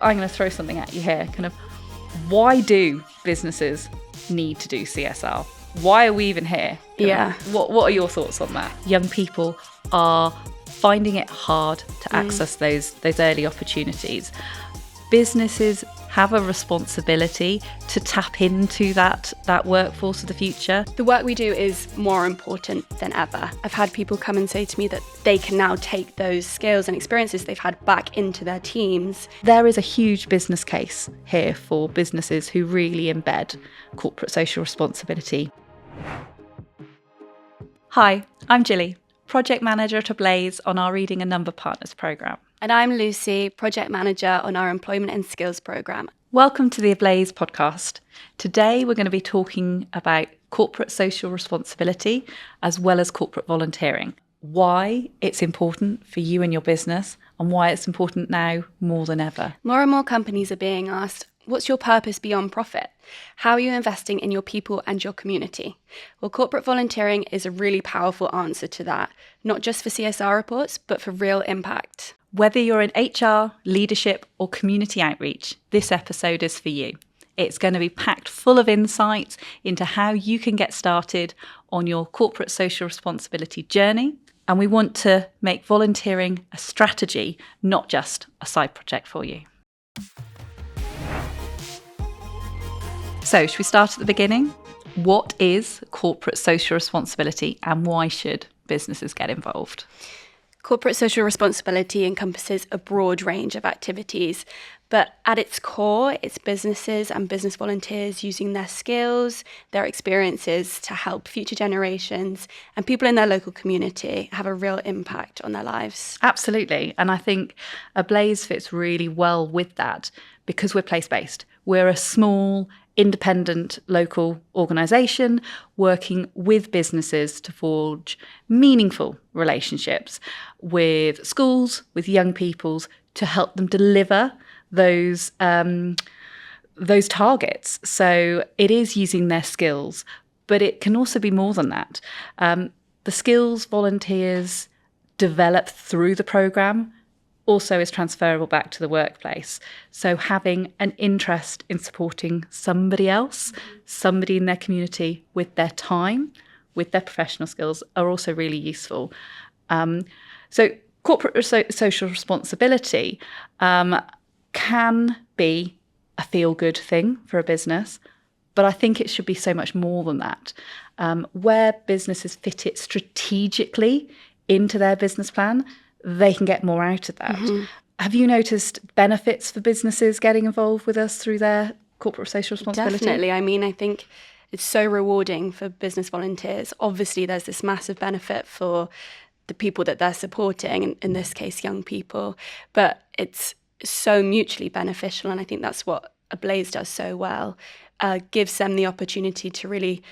I'm going to throw something at you here. Kind of, why do businesses need to do CSR? Why are we even here? What are your thoughts on that? Young people are finding it hard to access those early opportunities. Businesses have a responsibility to tap into that workforce of the future. The work we do is more important than ever. I've had people come and say to me that they can now take those skills and experiences they've had back into their teams. There is a huge business case here for businesses who really embed corporate social responsibility. Hi, I'm Gilly, Project Manager at Ablaze on our Reading a Number Partners programme. And I'm Lucy, Project Manager on our Employment and Skills programme. Welcome to the Ablaze podcast. Today we're going to be talking about corporate social responsibility as well as corporate volunteering. Why it's important for you and your business and why it's important now more than ever. More and more companies are being asked, what's your purpose beyond profit? How are you investing in your people and your community? Well, corporate volunteering is a really powerful answer to that, not just for CSR reports, but for real impact. Whether you're in HR, leadership or community outreach, this episode is for you. It's going to be packed full of insights into how you can get started on your corporate social responsibility journey. And we want to make volunteering a strategy, not just a side project for you. So, should we start at the beginning? What is corporate social responsibility and why should businesses get involved? Corporate social responsibility encompasses a broad range of activities, but at its core, it's businesses and business volunteers using their skills, their experiences to help future generations and people in their local community have a real impact on their lives. Absolutely. And I think Ablaze fits really well with that because we're place-based. We're a small, independent local organisation working with businesses to forge meaningful relationships with schools, with young peoples to help them deliver those targets. So it is using their skills, but it can also be more than that. The skills volunteers develop through the programme also is transferable back to the workplace. So having an interest in supporting somebody else, somebody in their community with their time, with their professional skills are also really useful. So corporate social responsibility can be a feel-good thing for a business, but I think it should be so much more than that. Where businesses fit it strategically into their business plan, they can get more out of that. Mm-hmm. Have you noticed benefits for businesses getting involved with us through their corporate social responsibility? Definitely. I mean, I think it's so rewarding for business volunteers. Obviously, there's this massive benefit for the people that they're supporting, in this case, young people, but it's so mutually beneficial. And I think that's what Ablaze does so well, gives them the opportunity to really,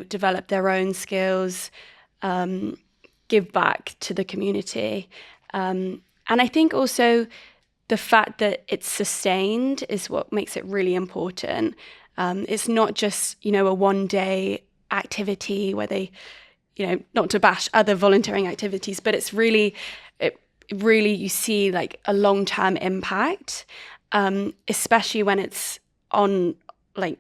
develop their own skills, give back to the community. And I think also the fact that it's sustained is what makes it really important. It's not just, a one-day activity where they, not to bash other volunteering activities, but it's really, you see like a long-term impact, especially when it's on like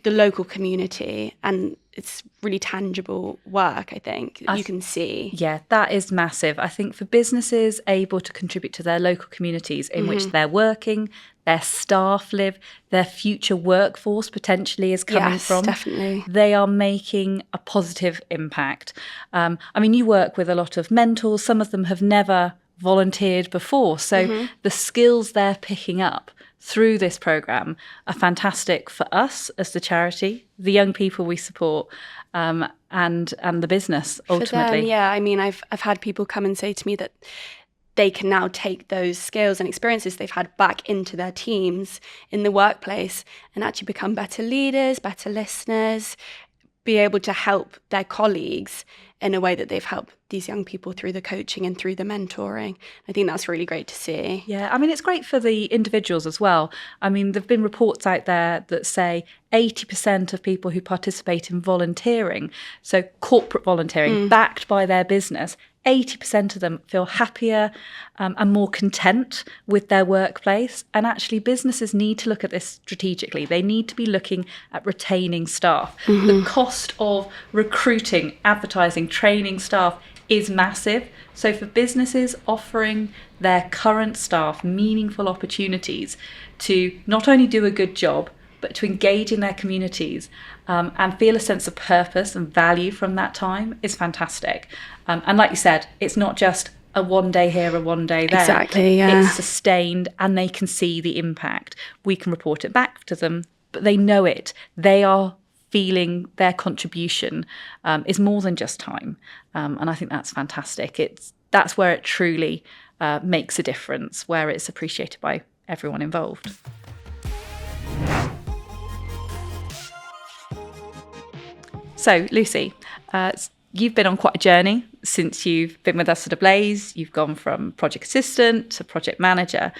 the local community and it's really tangible work, I think, you can see. Yeah, that is massive. I think for businesses able to contribute to their local communities in which they're working, their staff live, their future workforce potentially is coming from. Definitely. They are making a positive impact. You work with a lot of mentors. Some of them have never volunteered before. So the skills they're picking up through this programme are fantastic for us as the charity, the young people we support, and the business ultimately. For them, I've had people come and say to me that they can now take those skills and experiences they've had back into their teams in the workplace and actually become better leaders, better listeners, be able to help their colleagues in a way that they've helped these young people through the coaching and through the mentoring. I think that's really great to see. Yeah, it's great for the individuals as well. There've been reports out there that say 80% of people who participate in volunteering, so corporate volunteering backed by their business, 80% of them feel happier and more content with their workplace. And actually, businesses need to look at this strategically. They need to be looking at retaining staff. The cost of recruiting, advertising, training staff is massive. So for businesses offering their current staff meaningful opportunities to not only do a good job, but to engage in their communities and feel a sense of purpose and value from that time is fantastic. And like you said, it's not just a one day here, a one day there. Exactly, yeah. It's sustained and they can see the impact. We can report it back to them, but they know it. They are feeling their contribution is more than just time. And I think that's fantastic. That's where it truly makes a difference, where it's appreciated by everyone involved. So, Lucy, you've been on quite a journey since you've been with us at Ablaze. You've gone from project assistant to project manager.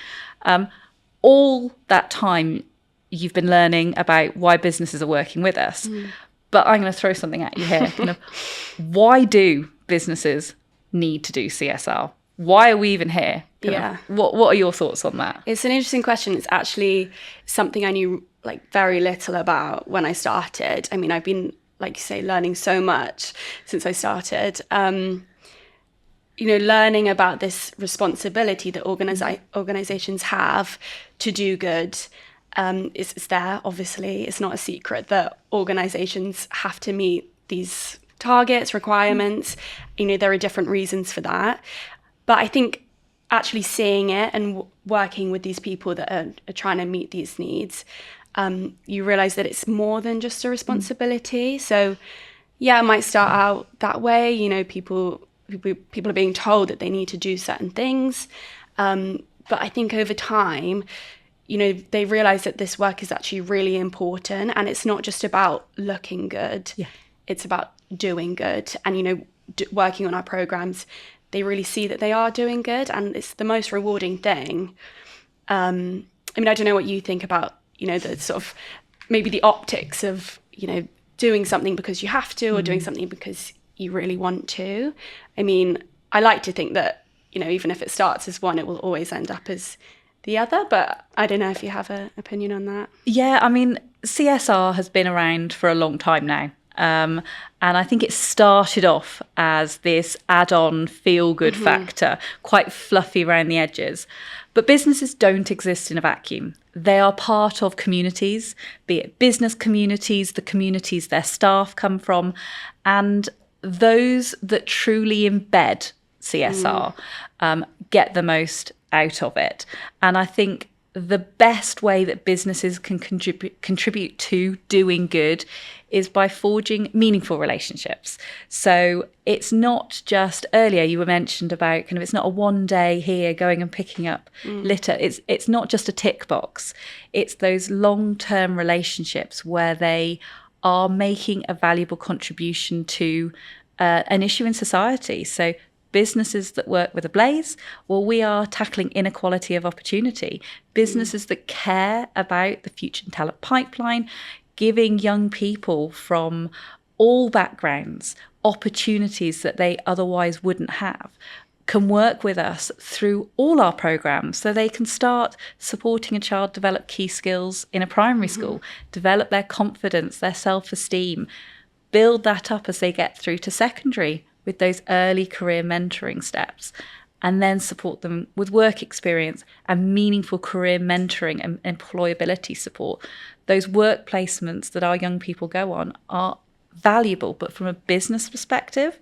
All that time, you've been learning about why businesses are working with us. But I'm going to throw something at you here. Why do businesses need to do CSR? Why are we even here? What are your thoughts on that? It's an interesting question. It's actually something I knew very little about when I started. I mean, I've been, like you say, learning so much since I started. Learning about this responsibility that organizations have to do good. It's there, obviously. It's not a secret that organizations have to meet these targets, requirements. There are different reasons for that. But I think actually seeing it and working with these people that are trying to meet these needs, you realize that it's more than just a responsibility. So, yeah, it might start out that way. People are being told that they need to do certain things. But I think over time, they realize that this work is actually really important, and it's not just about looking good. Yeah. It's about doing good. And, working on our programs, they really see that they are doing good, and it's the most rewarding thing. I don't know what you think about, the sort of maybe the optics of, doing something because you have to, or doing something because you really want to. I mean, I like to think that, even if it starts as one, it will always end up as the other, but I don't know if you have an opinion on that. Yeah, I mean, CSR has been around for a long time now. And I think it started off as this add-on feel-good factor, quite fluffy around the edges. But businesses don't exist in a vacuum. They are part of communities, be it business communities, the communities their staff come from, and those that truly embed CSR get the most out of it. And I think the best way that businesses can contribute to doing good is by forging meaningful relationships. So it's not just, earlier you were mentioned about it's not a one day here going and picking up litter. It's not just a tick box. It's those long-term relationships where they are making a valuable contribution to an issue in society. So businesses that work with Ablaze, well, we are tackling inequality of opportunity. Businesses that care about the future and talent pipeline, giving young people from all backgrounds opportunities that they otherwise wouldn't have, can work with us through all our programs so they can start supporting a child develop key skills in a primary school, develop their confidence, their self-esteem, build that up as they get through to secondary with those early career mentoring steps, and then support them with work experience and meaningful career mentoring and employability support. Those work placements that our young people go on are valuable, but from a business perspective,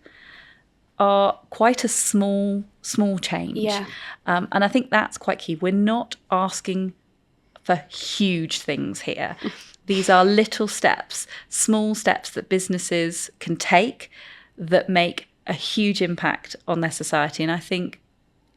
are quite a small change. Yeah. And I think that's quite key. We're not asking for huge things here. These are little steps, small steps that businesses can take that make a huge impact on their society. And I think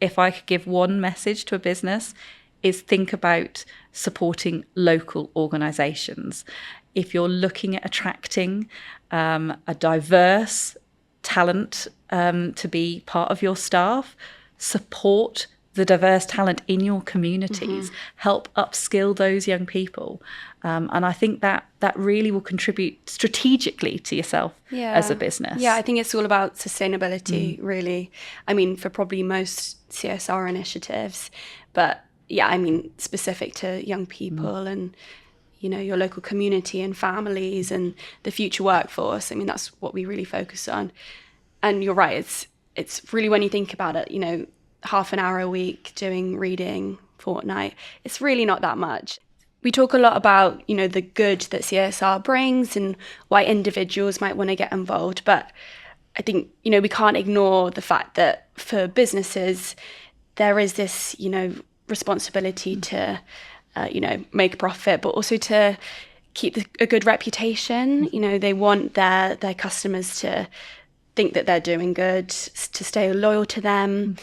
if I could give one message to a business, is think about supporting local organisations. If you're looking at attracting a diverse talent to be part of your staff, support the diverse talent in your communities, help upskill those young people. And I think that really will contribute strategically to yourself as a business. Yeah, I think it's all about sustainability, really. I mean, for probably most CSR initiatives, but yeah, I mean, specific to young people and, you know, your local community and families and the future workforce. I mean, that's what we really focus on. And you're right, it's really, when you think about it, you know, half an hour a week doing reading fortnight, it's really not that much. We talk a lot about, you know, the good that CSR brings and why individuals might want to get involved. But I think, you know, we can't ignore the fact that for businesses, there is this, you know, responsibility to, you know, make a profit, but also to keep a good reputation. You know, they want their customers to think that they're doing good, to stay loyal to them.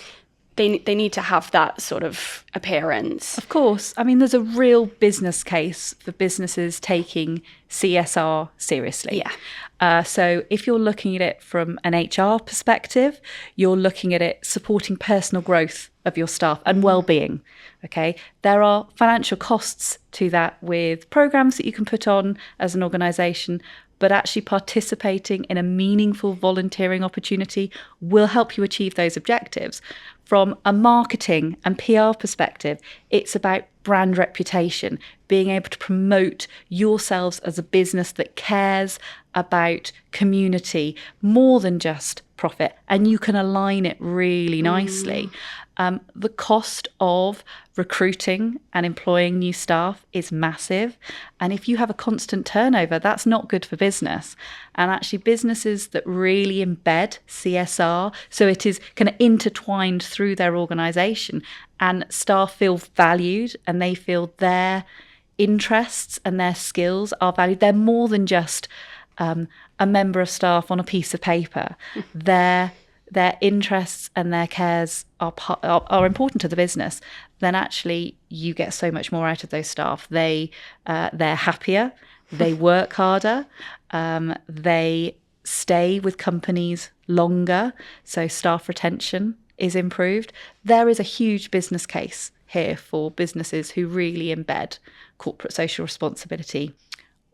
They need to have that sort of appearance. Of course. I mean, there's a real business case for businesses taking CSR seriously. Yeah. So if you're looking at it from an HR perspective, you're looking at it supporting personal growth of your staff and well-being. Okay. There are financial costs to that with programs that you can put on as an organisation, but actually participating in a meaningful volunteering opportunity will help you achieve those objectives. From a marketing and PR perspective, it's about brand reputation, being able to promote yourselves as a business that cares about community more than just profit, and you can align it really nicely. The cost of recruiting and employing new staff is massive. And if you have a constant turnover, that's not good for business. And actually businesses that really embed CSR, so it is kind of intertwined through their organisation, and staff feel valued and they feel their interests and their skills are valued. They're more than just a member of staff on a piece of paper. Their interests and their cares are important to the business. Then actually you get so much more out of those staff. They're happier, they work harder, they stay with companies longer, so staff retention is improved. There is a huge business case here for businesses who really embed corporate social responsibility.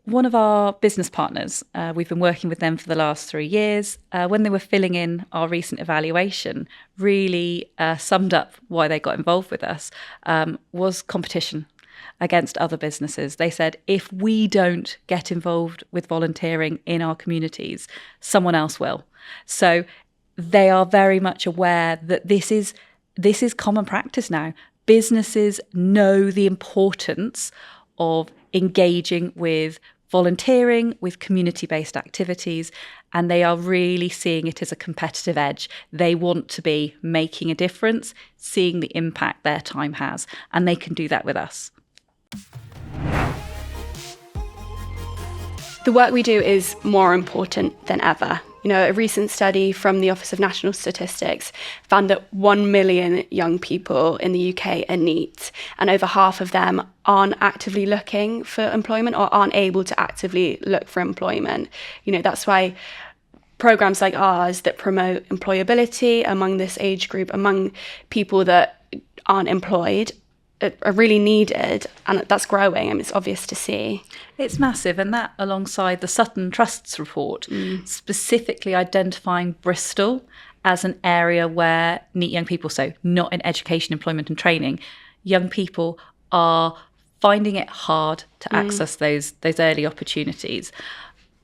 One of our business partners, we've been working with them for the last 3 years, when they were filling in our recent evaluation, really summed up why they got involved with us, was competition against other businesses. They said, if we don't get involved with volunteering in our communities, someone else will. So they are very much aware that this is common practice now. Businesses know the importance of engaging with volunteering, with community-based activities, and they are really seeing it as a competitive edge. They want to be making a difference, seeing the impact their time has, and they can do that with us. The work we do is more important than ever. You know, a recent study from the Office of National Statistics found that 1 million young people in the UK are NEET, and over half of them aren't actively looking for employment or aren't able to actively look for employment. You know, that's why programs like ours that promote employability among this age group, among people that aren't employed, are really needed, and that's growing. I mean, it's obvious to see. It's massive, and that alongside the Sutton Trusts report, specifically identifying Bristol as an area where NEET young people, so not in education, employment and training, young people are finding it hard to access those early opportunities.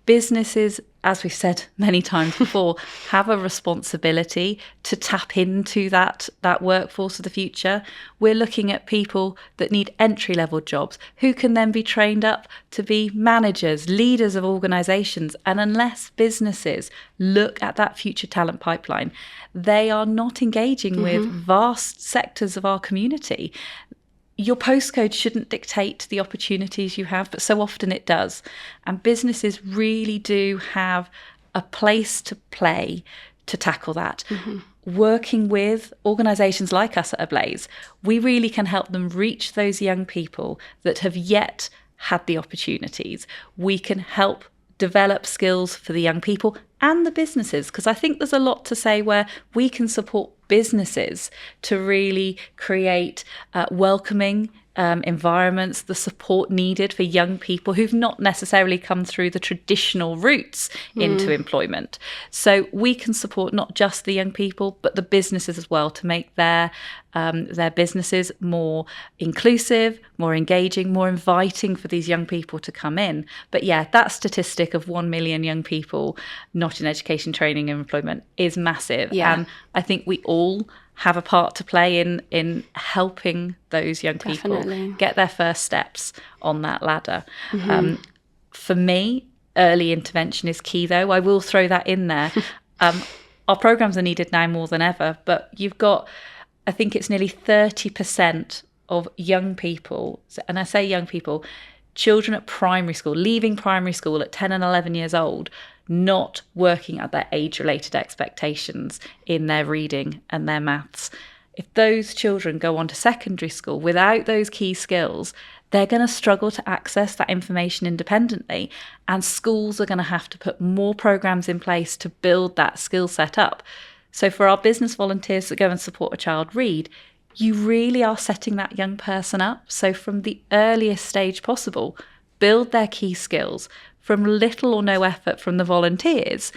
Businesses, as we've said many times before, have a responsibility to tap into that workforce of the future. We're looking at people that need entry-level jobs who can then be trained up to be managers, leaders of organisations. And unless businesses look at that future talent pipeline, they are not engaging with vast sectors of our community. Your postcode shouldn't dictate the opportunities you have, but so often it does. And businesses really do have a place to play to tackle that. Working with organisations like us at Ablaze, we really can help them reach those young people that have yet had the opportunities. We can help develop skills for the young people and the businesses, because I think there's a lot to say where we can support businesses to really create welcoming environments, the support needed for young people who've not necessarily come through the traditional routes into employment. So we can support not just the young people, but the businesses as well, to make their businesses more inclusive, more engaging, more inviting for these young people to come in. But yeah, that statistic of 1 million young people not in education, training and employment is massive. Yeah. And I think we all have a part to play in helping those young people get their first steps on that ladder. For me, early intervention is key, though. I will throw that in there. Our programs are needed now more than ever, but you've got, I think it's nearly 30% of young people, and I say young people, children at primary school, leaving primary school at 10 and 11 years old, not working at their age-related expectations in their reading and their maths. If those children go on to secondary school without those key skills, they're going to struggle to access that information independently, and schools are going to have to put more programs in place to build that skill set up. So for our business volunteers that go and support a child read, you really are setting that young person up. So from the earliest stage possible, build their key skills. From little or no effort from the volunteers,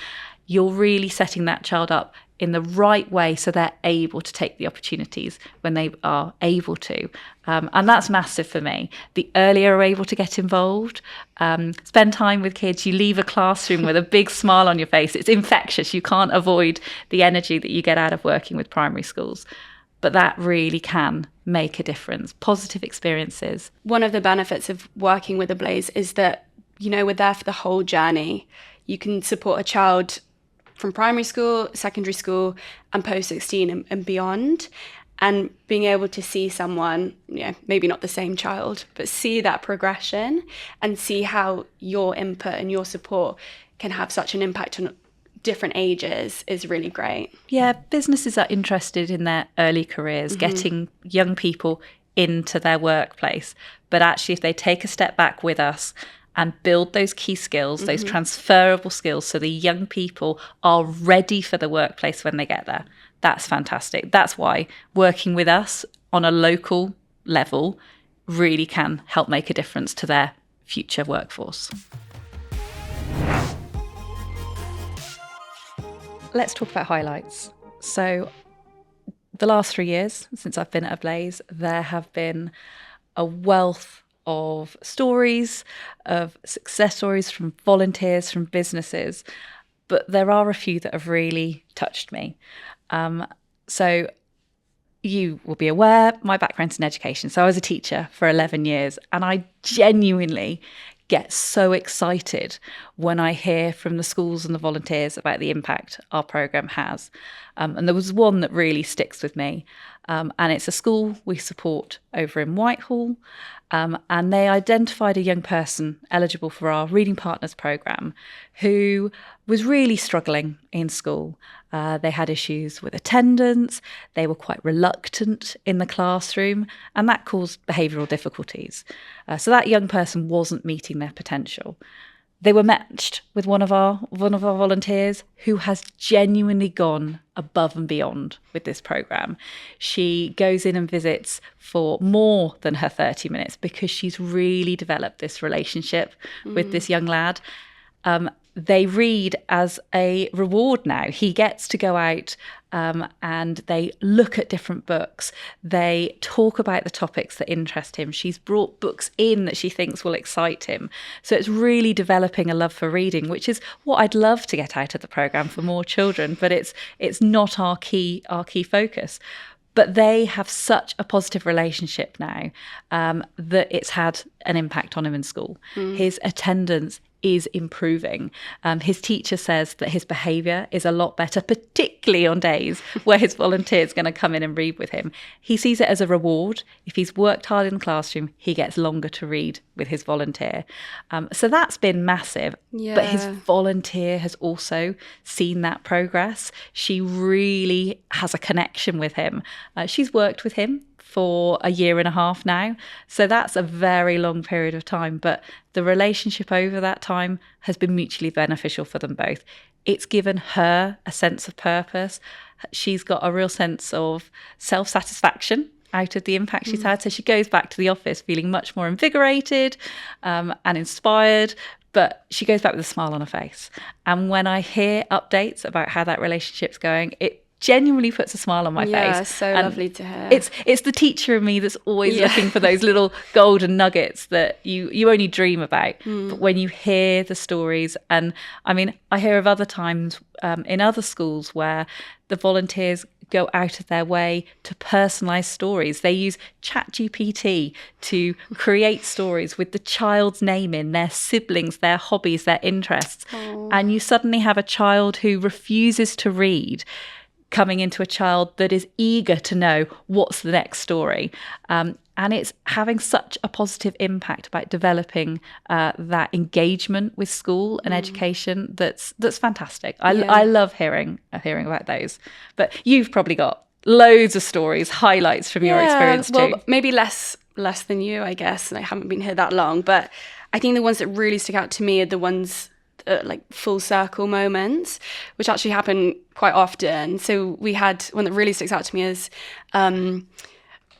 you're really setting that child up in the right way so they're able to take the opportunities when they are able to. And that's massive for me. The earlier you're able to get involved, spend time with kids, you leave a classroom with a big smile on your face. It's infectious. You can't avoid the energy that you get out of working with primary schools. But that really can make a difference. Positive experiences. One of the benefits of working with Ablaze is that, you know, we're there for the whole journey. You can support a child from primary school, secondary school, and post-16 and beyond. And being able to see someone, you know, maybe not the same child, but see that progression and see how your input and your support can have such an impact on different ages is really great. Yeah, businesses are interested in their early careers, getting young people into their workplace. But actually, if they take a step back with us and build those key skills, those transferable skills, so the young people are ready for the workplace when they get there, that's fantastic. That's why working with us on a local level really can help make a difference to their future workforce. Let's talk about highlights. So the last 3 years since I've been at Ablaze, there have been a wealth of stories, of success stories from volunteers, from businesses, but there are a few that have really touched me. So you will be aware, my background's in education. So I was a teacher for 11 years, and I genuinely get so excited when I hear from the schools and the volunteers about the impact our programme has. And there was one that really sticks with me. And it's a school we support over in Whitehall. And they identified a young person eligible for our Reading Partners programme who was really struggling in school. They had issues with attendance, they were quite reluctant in the classroom, and that caused behavioural difficulties. So that young person wasn't meeting their potential. They were matched with one of our volunteers who has genuinely gone above and beyond with this programme. She goes in and visits for more than her 30 minutes because she's really developed this relationship with this young lad. They read as a reward now. He gets to go out and they look at different books. They talk about the topics that interest him. She's brought books in that she thinks will excite him. So it's really developing a love for reading, which is what I'd love to get out of the programme for more children, but it's not our key focus. But they have such a positive relationship now that it's had an impact on him in school. His attendance is improving. His teacher says that his behaviour is a lot better, particularly on days where his volunteer is going to come in and read with him. He sees it as a reward. If he's worked hard in the classroom, he gets longer to read with his volunteer. So that's been massive. Yeah. But his volunteer has also seen that progress. She really has a connection with him. She's worked with him for a year and a half now. So that's a very long period of time. But the relationship over that time has been mutually beneficial for them both. It's given her a sense of purpose. She's got a real sense of self-satisfaction out of the impact she's had. So she goes back to the office feeling much more invigorated and inspired, but she goes back with a smile on her face. And when I hear updates about how that relationship's going, it genuinely puts a smile on my face. Yeah, so lovely to hear. It's the teacher in me that's always looking for those little golden nuggets that you only dream about. But when you hear the stories, and I mean, I hear of other times in other schools where the volunteers go out of their way to personalise stories. They use ChatGPT to create stories with the child's name in, their siblings, their hobbies, their interests. Aww. And you suddenly have a child who refuses to read coming into a child that is eager to know what's the next story. And it's having such a positive impact about developing that engagement with school and education that's fantastic. I love hearing about those. But you've probably got loads of stories, highlights from your experience too. Well, maybe less than you, I guess. And I haven't been here that long. But I think the ones that really stick out to me are the ones like full circle moments, which actually happen quite often. So we had one that really sticks out to me is,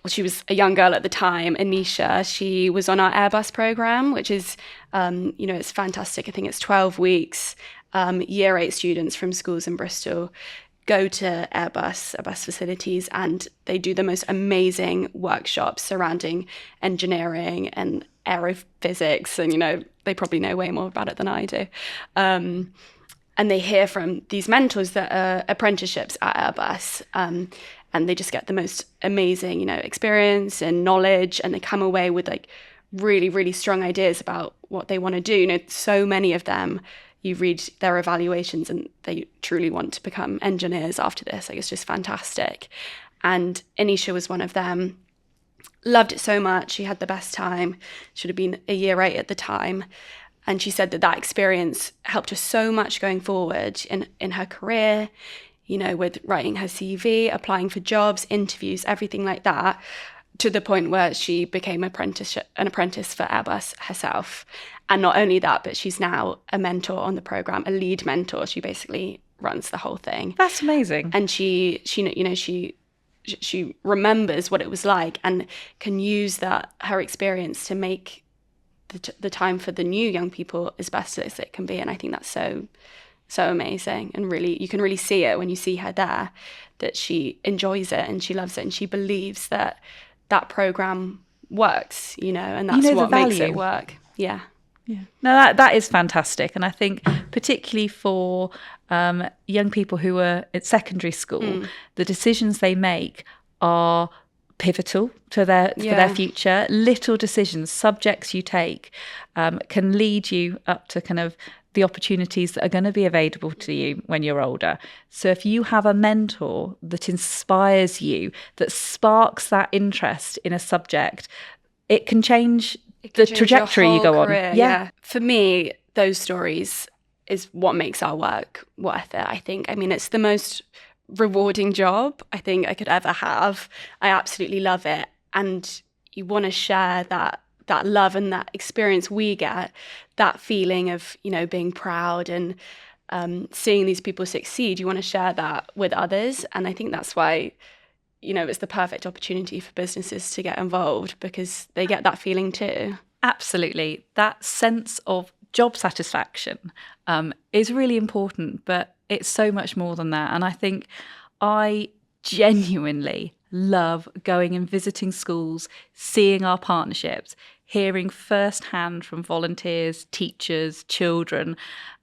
she was a young girl at the time, Anisha. She was on our Airbus program, which is, it's fantastic. I think it's 12 weeks. Year 8 students from schools in Bristol go to Airbus facilities, and they do the most amazing workshops surrounding engineering and aerophysics, and they probably know way more about it than I do. And they hear from these mentors that are apprenticeships at Airbus, and they just get the most amazing, experience and knowledge, and they come away with like really, really strong ideas about what they want to do. So many of them, you read their evaluations and they truly want to become engineers after this. Like, it's just fantastic. And Anisha was one of them. Loved it so much. She had the best time. Should have been a year 8 at the time. And she said that experience helped her so much going forward in her career, with writing her CV, applying for jobs, interviews, everything like that, to the point where she became an apprentice for Airbus herself. And not only that, but she's now a mentor on the program, a lead mentor. She basically runs the whole thing. That's amazing. And she remembers what it was like and can use her experience to make the time for the new young people as best as it can be. And I think that's so amazing. And really, you can really see it when you see her there, that she enjoys it and she loves it and she believes that program works, and that's what makes it work. Yeah. Yeah. No, that is fantastic. And I think particularly for young people who are at secondary school, the decisions they make are pivotal to for their future. Little decisions, subjects you take can lead you up to kind of the opportunities that are going to be available to you when you're older. So if you have a mentor that inspires you, that sparks that interest in a subject, it can change the trajectory you go on. Yeah. For me, those stories is what makes our work worth it, I think. I mean, it's the most rewarding job I think I could ever have. I absolutely love it. And you want to share that love and that experience we get, that feeling of, being proud and seeing these people succeed. You want to share that with others. And I think that's why, it's the perfect opportunity for businesses to get involved, because they get that feeling too. Absolutely. That sense of job satisfaction is really important, but it's so much more than that. And I think I genuinely love going and visiting schools, seeing our partnerships, hearing firsthand from volunteers, teachers, children,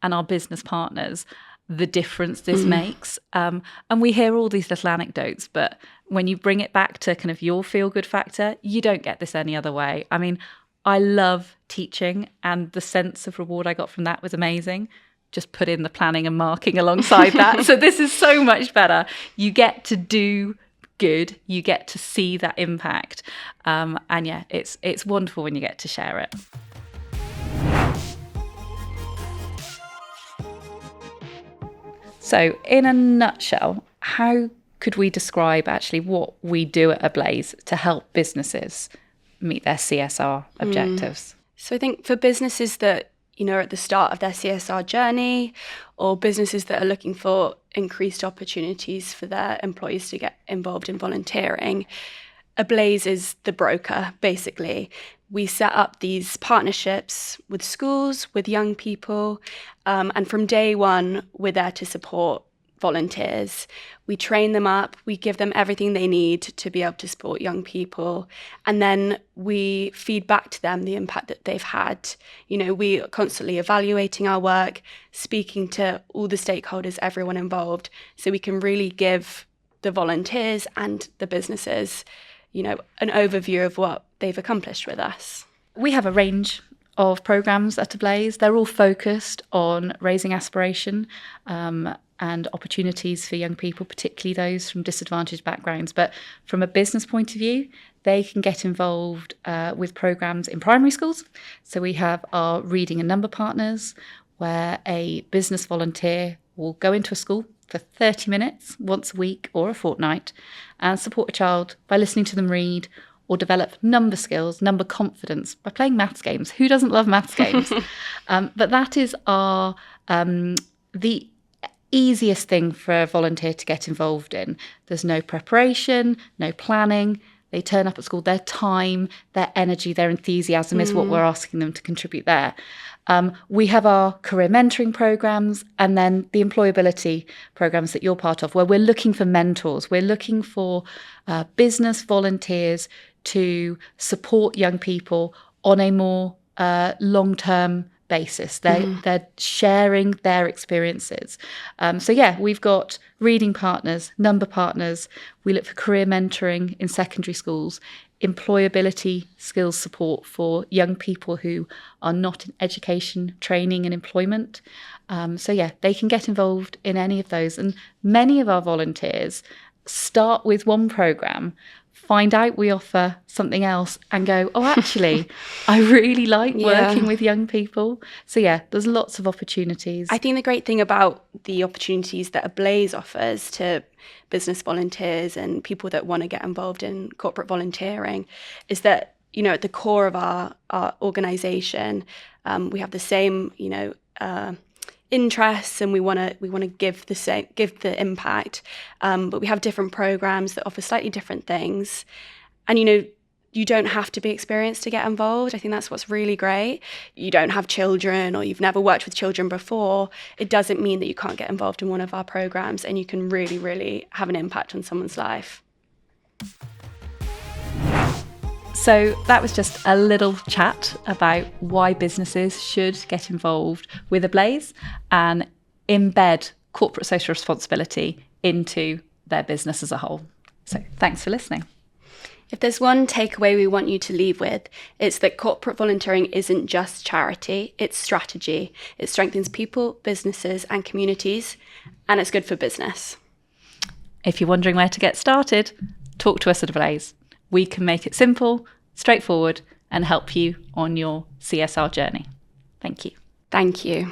and our business partners the difference this makes. And we hear all these little anecdotes, but when you bring it back to kind of your feel-good factor, you don't get this any other way. I mean, I love teaching, and the sense of reward I got from that was amazing. Just put in the planning and marking alongside that. So this is so much better. You get to do good. You get to see that impact. And yeah, it's wonderful when you get to share it. So in a nutshell, how could we describe actually what we do at Ablaze to help businesses meet their CSR objectives? So I think for businesses that, are at the start of their CSR journey, or businesses that are looking for increased opportunities for their employees to get involved in volunteering, Ablaze is the broker, basically. We set up these partnerships with schools, with young people, and from day one, we're there to support volunteers. We train them up, we give them everything they need to be able to support young people, and then we feed back to them the impact that they've had. We are constantly evaluating our work, speaking to all the stakeholders, everyone involved, so we can really give the volunteers and the businesses, an overview of what they've accomplished with us. We have a range of programmes at Ablaze. They're all focused on raising aspiration and opportunities for young people, particularly those from disadvantaged backgrounds. But from a business point of view, they can get involved with programmes in primary schools. So we have our reading and number partners, where a business volunteer will go into a school for 30 minutes once a week or a fortnight and support a child by listening to them read, or develop number skills, number confidence by playing maths games. Who doesn't love maths games? But that is the easiest thing for a volunteer to get involved in. There's no preparation, no planning. They turn up at school, their time, their energy, their enthusiasm is what we're asking them to contribute there. We have our career mentoring programs, and then the employability programs that you're part of, where we're looking for mentors. We're looking for business volunteers to support young people on a more long-term basis. They're sharing their experiences. We've got reading partners, number partners. We look for career mentoring in secondary schools, employability skills support for young people who are not in education, training and employment. They can get involved in any of those. And many of our volunteers start with one programme, find out we offer something else and go, oh, actually, I really like working with young people. So there's lots of opportunities. I think the great thing about the opportunities that Ablaze offers to business volunteers and people that want to get involved in corporate volunteering is that, at the core of our organisation, we have the same, interests, and we want to give the impact, but we have different programs that offer slightly different things, and you don't have to be experienced to get involved. I think that's what's really great. You don't have children, or you've never worked with children before. It doesn't mean that you can't get involved in one of our programs, and you can really, really have an impact on someone's life. So that was just a little chat about why businesses should get involved with Ablaze and embed corporate social responsibility into their business as a whole. So thanks for listening. If there's one takeaway we want you to leave with, it's that corporate volunteering isn't just charity, it's strategy. It strengthens people, businesses and communities, and it's good for business. If you're wondering where to get started, talk to us at Ablaze. We can make it simple, straightforward, and help you on your CSR journey. Thank you. Thank you.